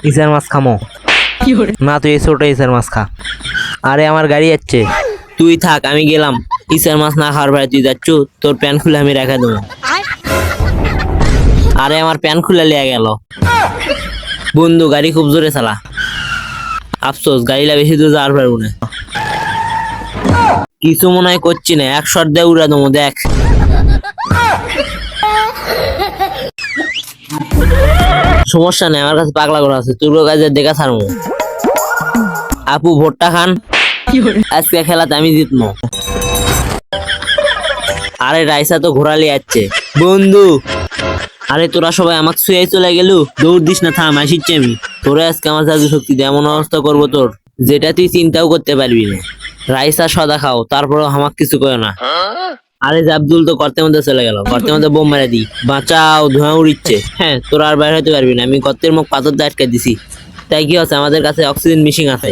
ইসের মাছ খামো না, তুই এই ছোট ইসের মাছ খা। আরে আমার গাড়ি যাচ্ছে। তুই থাক, আমি গেলাম। ইসের মাছ না খাওয়ার ভাই তুই যাচ্ছ, তোর প্যান্ট খুলে আমি রেখে দেবো। আরে আমার প্যান্ট খুলে লিয়া গেল। বন্ধু গাড়ি খুব জোরে চালা। আফসোস গাড়িটা বেশি দূর যাওয়ার পারবো না। কিছু মনে হয় করছি না, এক শট দিয়ে উড়া দেবো, দেখ। সমস্যা নেই, আমার কাছে পাগলা করা আছে, তোর কাছে দেখা ছাড়বো। আপু ভোটটা খান, আজকে খেলাতে আমি জিতবো। আরে রাইসা তো ঘোরালি যাচ্ছে বন্ধু। আরে তোরা সবাই আমাকে শুয়ে চলে গেল, দৌড় দিস না, থাম, আসিচ্ছি আমি। তোরা আজকে আমার জাদু শক্তি দিয়ে এমন অবস্থা করবো তোর, যেটা তুই চিন্তাও করতে পারবি না। রাইসা সদা খাও, তারপরেও আমাকে কিছু করে না। আরে আব্দুল তো গর্তের মধ্যে চলে গেল, গর্তের মধ্যে বোম মেরে দি, বাঁচাও, ধোঁয়া উড়িচ্ছে। হ্যাঁ, তোরা আর বাইরে হতে পারবি না, আমি গর্তের মুখ পাথর দিয়ে আটকে দিছি। তাই কি হচ্ছে, আমাদের কাছে অক্সিজেন মেশিন আছে।